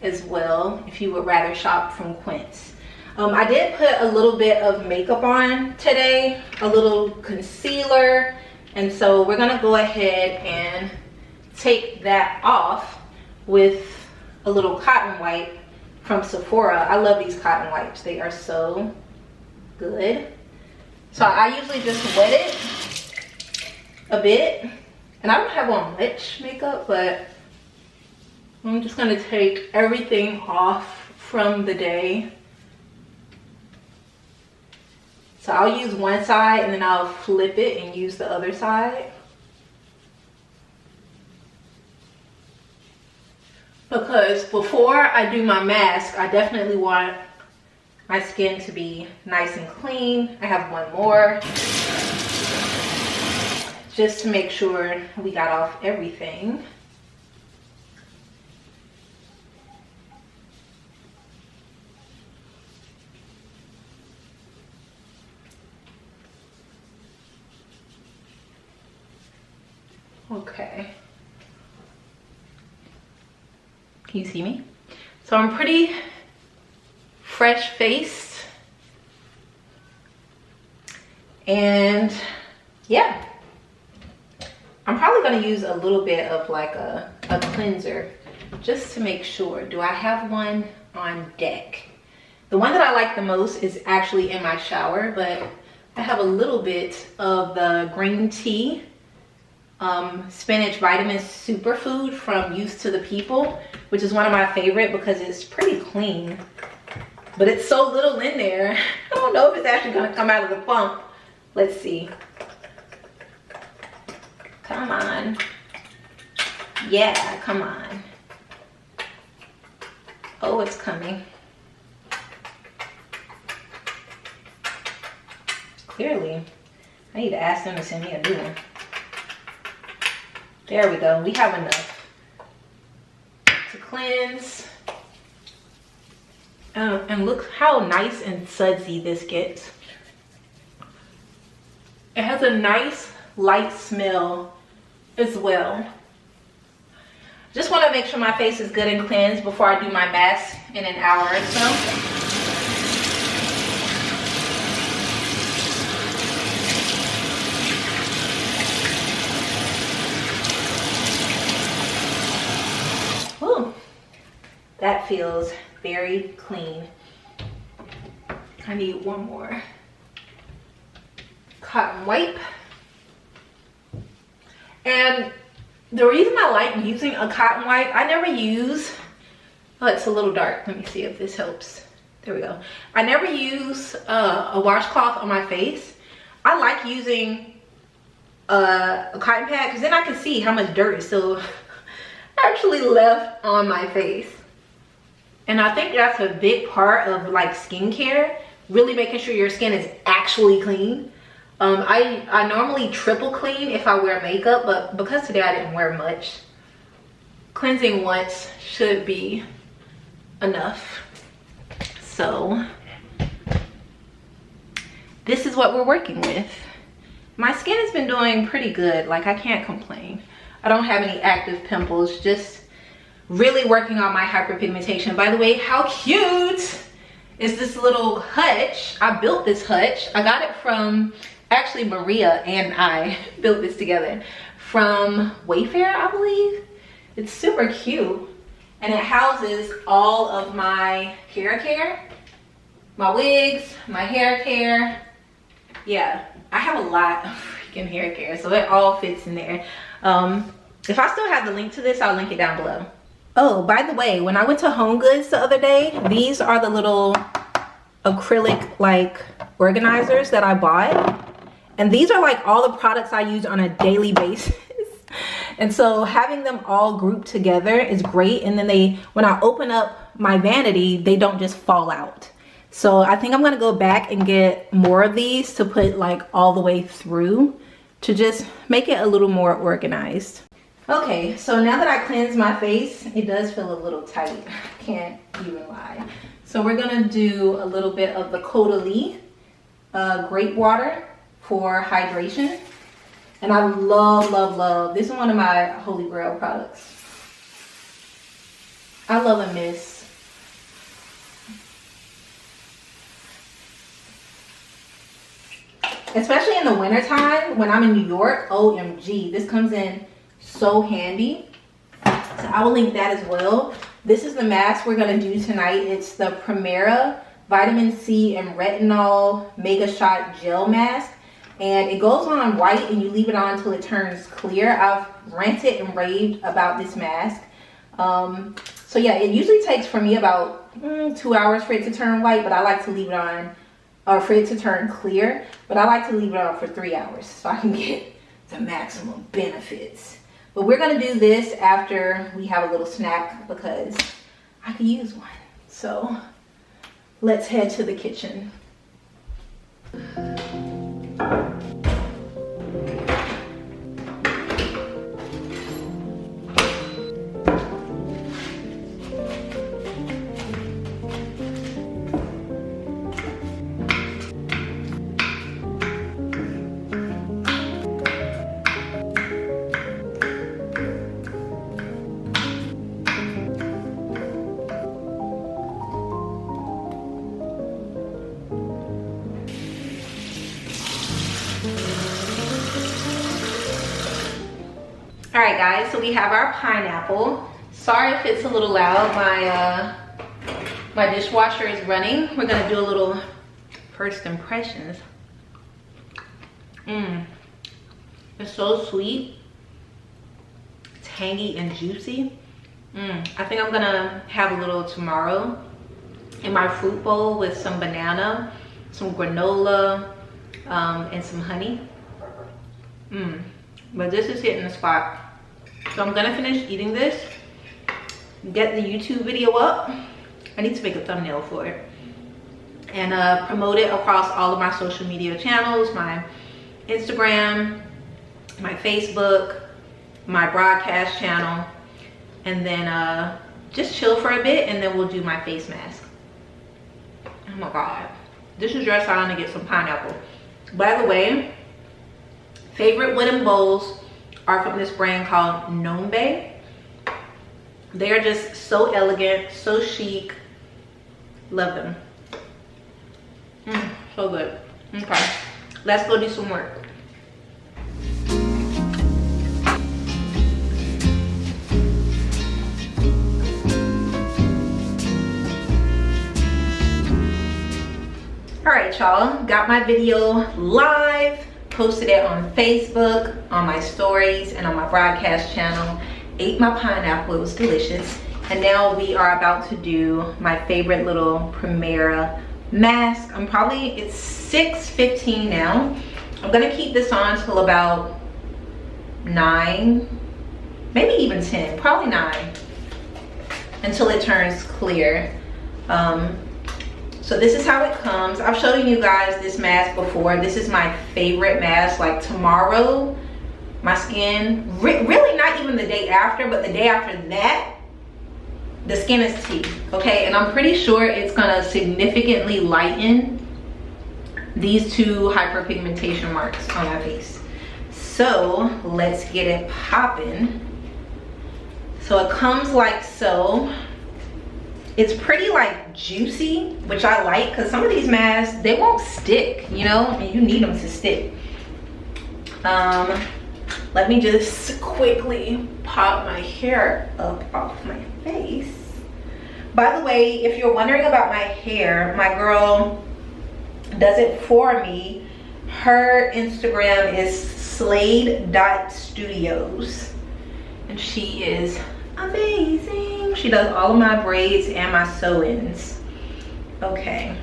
Speaker 1: as well if you would rather shop from Quince. I did put a little bit of makeup on today, a little concealer, and so we're gonna go ahead and take that off with a little cotton wipe from Sephora. I love these cotton wipes. They are so good. So I usually just wet it a bit, and I don't have on much makeup, but I'm just gonna take everything off from the day. So I'll use one side and then I'll flip it and use the other side. Because before I do my mask, I definitely want my skin to be nice and clean. I have one more, just to make sure we got off everything. Okay. Can you see me? So I'm pretty fresh faced. And yeah. I'm probably gonna use a little bit of like a cleanser just to make sure. Do I have one on deck? The one that I like the most is actually in my shower, but I have a little bit of the green tea spinach vitamin superfood from Used to the People, which is one of my favorite because it's pretty clean, but it's so little in there. I don't know if it's actually gonna come out of the pump. Let's see. Come on. Yeah, come on. Oh, it's coming. Clearly, I need to ask them to send me a new one. There we go. We have enough to cleanse. And look how nice and sudsy this gets. It has a nice light smell as well. Just want to make sure my face is good and cleansed before I do my mask in an hour or so. That feels very clean. I need one more cotton wipe. And the reason I like using a cotton wipe, I never use, oh, it's a little dark. Let me see if this helps. There we go. I never use a washcloth on my face. I like using a cotton pad because then I can see how much dirt is still actually left on my face. And I think that's a big part of like skincare, really making sure your skin is actually clean. I normally triple clean if I wear makeup, but because today I didn't wear much cleansing once should be enough. So this is what we're working with. My skin has been doing pretty good. Like, I can't complain. I don't have any active pimples, just really working on my hyperpigmentation. By the way, how cute is this little hutch? I built this hutch. I got it from, actually Maria and I built this together from Wayfair, I believe. It's super cute. And it houses all of my hair care, my wigs, my hair care. Yeah, I have a lot of freaking hair care, so it all fits in there. If I still have the link to this, I'll link it down below. Oh, by the way, when I went to Home Goods the other day, these are the little acrylic like organizers that I bought. And these are like all the products I use on a daily basis. And so having them all grouped together is great. And then when I open up my vanity, they don't just fall out. So I think I'm gonna go back and get more of these to put like all the way through to just make it a little more organized. Okay, so now that I cleansed my face, it does feel a little tight. Can't even lie. So we're gonna do a little bit of the Caudalie grape water for hydration. And I love, love, love. This is one of my holy grail products. I love a mist. Especially in the wintertime when I'm in New York, OMG, this comes in so handy. So I will link that as well. This is the mask we're gonna do tonight. It's the Primera Vitamin C and Retinol Mega Shot Gel Mask. And it goes on white and you leave it on until it turns clear. I've ranted and raved about this mask. So yeah, it usually takes for me about 2 hours for it to turn white, but I like to leave it on, or for it to turn clear, but I like to leave it on for 3 hours so I can get the maximum benefits. But we're gonna do this after we have a little snack because I could use one. So let's head to the kitchen. All right, guys, so we have our pineapple. Sorry if it's a little loud. My dishwasher is running. We're gonna do a little first impressions. It's so sweet, tangy and juicy. I think I'm gonna have a little tomorrow in my fruit bowl with some banana, some granola, and some honey. But this is hitting the spot. So I'm gonna finish eating this, get the YouTube video up. I need to make a thumbnail for it. And promote it across all of my social media channels, my Instagram, my Facebook, my broadcast channel. And then just chill for a bit and then we'll do my face mask. Oh my God. This is just time to get some pineapple. By the way, favorite wooden bowls are from this brand called Nombe. They are just so elegant, so chic. Love them. So good. Okay, let's go do some work. All right, y'all, got my video live. Posted it on Facebook, on my stories, and on my broadcast channel. Ate my pineapple, it was delicious. And now we are about to do my favorite little Primera mask. It's 6:15 now. I'm gonna keep this on till about 9, maybe even 10, probably 9, until it turns clear. So this is how it comes. I've shown you guys this mask before. This is my favorite mask. Like tomorrow, my skin, really not even the day after, but the day after that, the skin is tea, okay? And I'm pretty sure it's gonna significantly lighten these two hyperpigmentation marks on my face. So let's get it popping. So it comes like so. It's pretty like juicy, which I like, because some of these masks, they won't stick, you know, and you need them to stick. Let me just quickly pop my hair up off my face. By the way, if you're wondering about my hair, my girl does it for me. Her Instagram is slade.studios, and she is amazing. She does all of my braids and my sew-ins. Okay,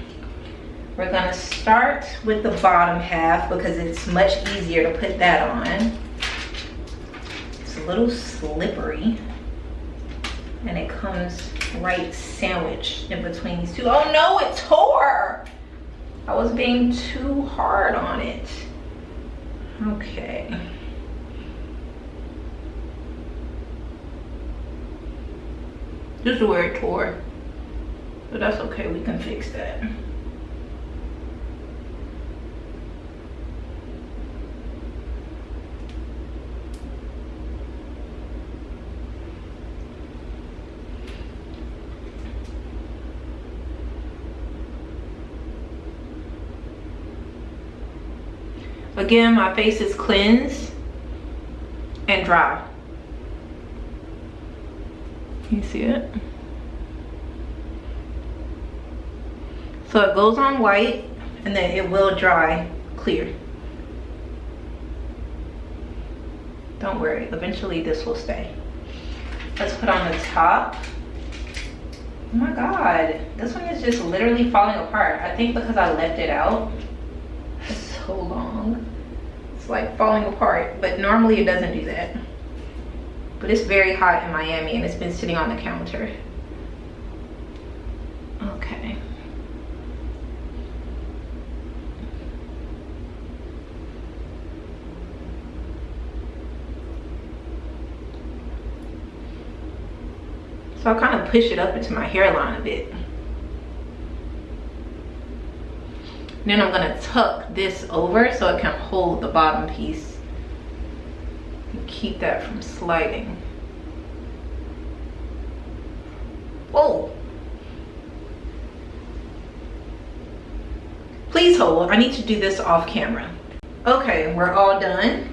Speaker 1: we're gonna start with the bottom half because it's much easier to put that on. It's a little slippery, and it comes right sandwiched in between these two. Oh no, it tore! I was being too hard on it. Okay. This is where it tore, but that's okay, we can fix that. Again, my face is cleansed and dry. You see it? So it goes on white and then it will dry clear. Don't worry, eventually this will stay. Let's put on the top. Oh my God, this one is just literally falling apart. I think because I left it out so long. It's like falling apart, but normally it doesn't do that. But it's very hot in Miami and it's been sitting on the counter. Okay. So I kind of push it up into my hairline a bit. Then I'm gonna tuck this over so it can hold the bottom piece and keep that from sliding. Whoa. Please hold, I need to do this off camera. Okay, we're all done.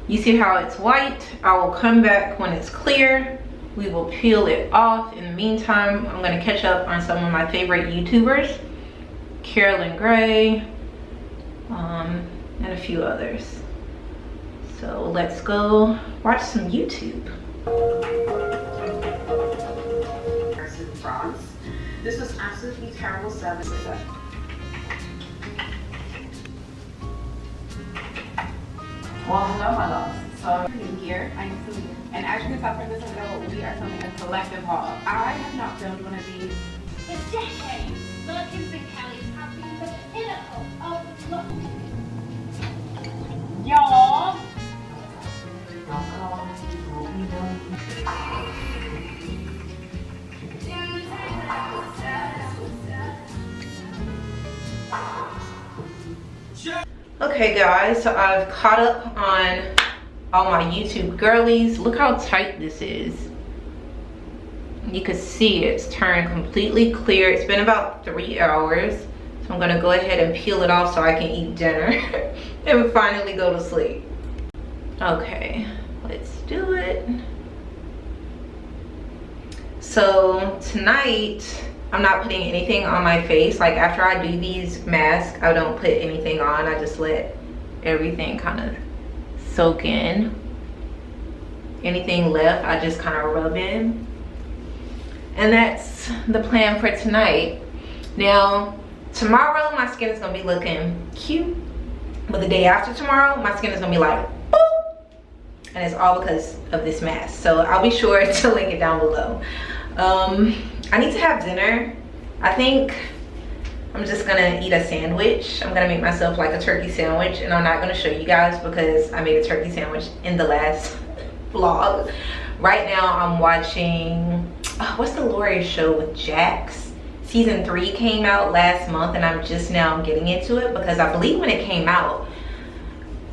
Speaker 1: You see how it's white? I will come back when it's clear. We will peel it off. In the meantime, I'm gonna catch up on some of my favorite YouTubers. Carolyn Gray, and a few others. So let's go watch some YouTube.
Speaker 2: France. This was absolutely terrible service. Well, hello, my love. So, new here. I'm Steele. And as you can tell from this video, we are filming a collective haul. I have not filmed one of these
Speaker 3: For decades, Wilkins and Kelly's have been the pinnacle of love.
Speaker 2: y'all.
Speaker 1: Okay guys, so I've caught up on all my YouTube girlies. Look how tight this is. You can see it's turned completely clear. It's been about 3 hours. So I'm gonna go ahead and peel it off so I can eat dinner and finally go to sleep. Okay, let's do it. So tonight, I'm not putting anything on my face. Like after I do these masks, I don't put anything on. I just let everything kind of soak in. Anything left, I just kind of rub in. And that's the plan for tonight. Now, tomorrow my skin is gonna be looking cute. But the day after tomorrow, my skin is gonna be like, boop. And it's all because of this mask. So I'll be sure to link it down below. I need to have dinner. I think I'm just gonna eat a sandwich. I'm gonna make myself like a turkey sandwich, and I'm not gonna show you guys because I made a turkey sandwich in the last vlog. Right now I'm watching, what's the Lori show with Jax? Season 3 came out last month, and I'm just now getting into it because I believe when it came out,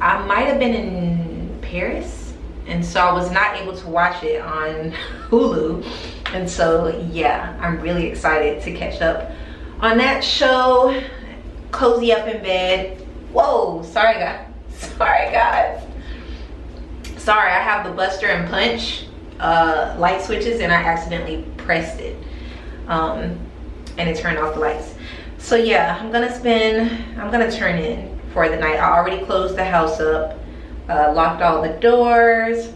Speaker 1: I might have been in Paris, and so I was not able to watch it on Hulu. And so yeah, I'm really excited to catch up on that show, cozy up in bed. Whoa, sorry guys. Sorry, I have the Buster and Punch light switches, and I accidentally pressed it. And it turned off the lights. So yeah, I'm gonna turn in for the night. I already closed the house up, locked all the doors,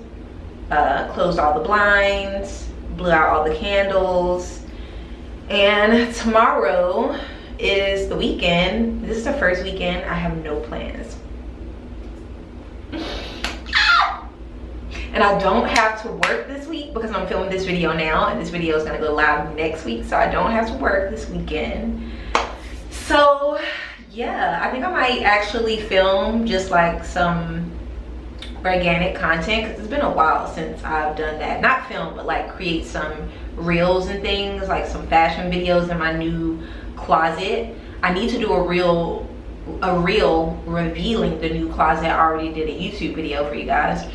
Speaker 1: closed all the blinds, blew out all the candles. And tomorrow is the weekend. This is the first weekend I have no plans. And I don't have to work this week because I'm filming this video now, and this video is gonna go live next week, so I don't have to work this weekend. So yeah, I think I might actually film just like some organic content, because it's been a while since I've done that. Not film, but like create some reels and things, like some fashion videos in my new closet. I need to do a reel revealing the new closet. I already did a YouTube video for you guys.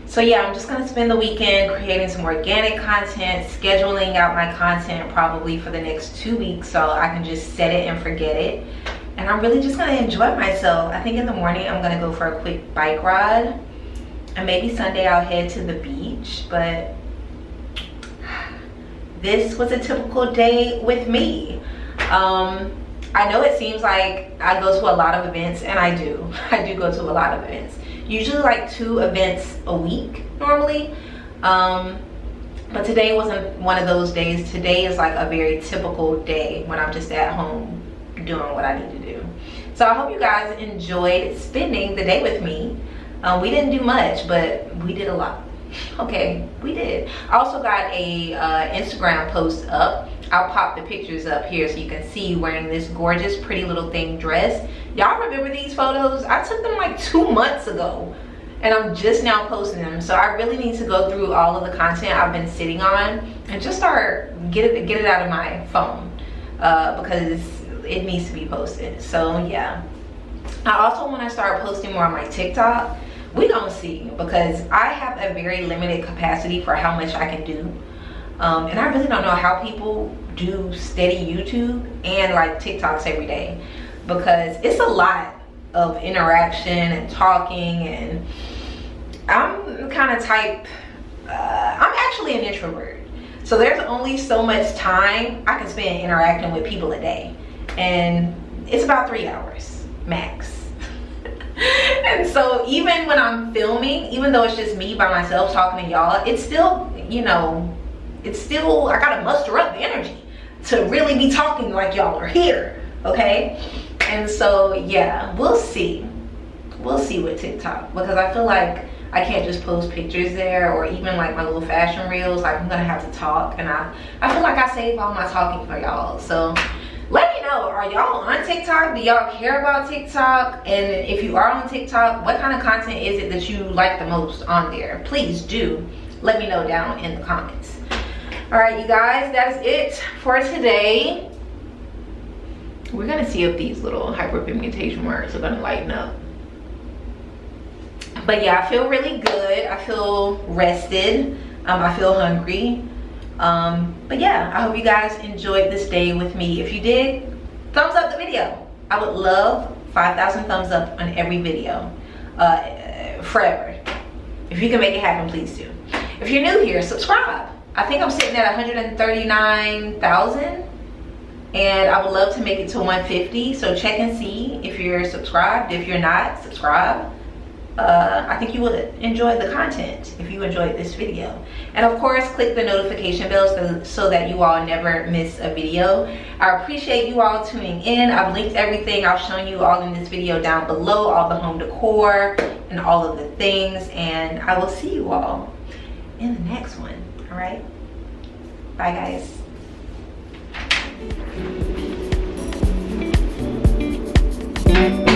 Speaker 1: So yeah, I'm just gonna spend the weekend creating some organic content, scheduling out my content probably for the next 2 weeks so I can just set it and forget it. And I'm really just gonna enjoy myself. I think in the morning I'm gonna go for a quick bike ride, and maybe Sunday I'll head to the beach. But this was a typical day with me. I know it seems like I go to a lot of events, and I do go to a lot of events. Usually like 2 events a week normally, but today wasn't one of those days. Today is like a very typical day when I'm just at home doing what I need to do. So I hope you guys enjoyed spending the day with me. We didn't do much, but we did a lot. Okay, we did. I also got a Instagram post up. I'll pop the pictures up here so you can see wearing this gorgeous pretty little thing dress. Y'all remember these photos? I took them like 2 months ago, and I'm just now posting them. So I really need to go through all of the content I've been sitting on and just start get it out of my phone, because it needs to be posted. So yeah, I also want to start posting more on my TikTok. We gonna see, because I have a very limited capacity for how much I can do, and I really don't know how people do steady YouTube and like TikToks every day, because it's a lot of interaction and talking, and I'm kind of type, I'm actually an introvert, so there's only so much time I can spend interacting with people a day, and it's about 3 hours max. And so even when I'm filming, even though it's just me by myself talking to y'all, it's still, you know, I gotta muster up the energy to really be talking like y'all are here, okay? And so yeah, we'll see with TikTok, because I feel like I can't just post pictures there, or even like my little fashion reels. Like I'm gonna have to talk, and I feel like I save all my talking for y'all. So let me know, are y'all on TikTok? Do y'all care about TikTok? And if you are on TikTok, what kind of content is it that you like the most on there? Please do let me know down in the comments. All right, you guys, that is it for today. We're gonna see if these little hyperpigmentation marks are gonna lighten up. But yeah, I feel really good. I feel rested. I feel hungry. But yeah, I hope you guys enjoyed this day with me. If you did, thumbs up the video. I would love 5,000 thumbs up on every video, forever. If you can make it happen, please do. If you're new here, subscribe. I think I'm sitting at 139,000, and I would love to make it to 150. So check and see if you're subscribed. If you're not, subscribe. I think you will enjoy the content if you enjoyed this video. And of course, click the notification bell so that you all never miss a video. I appreciate you all tuning in. I've linked everything I've shown you all in this video down below, all the home decor and all of the things. And I will see you all in the next one. All right, bye guys.
Speaker 4: you.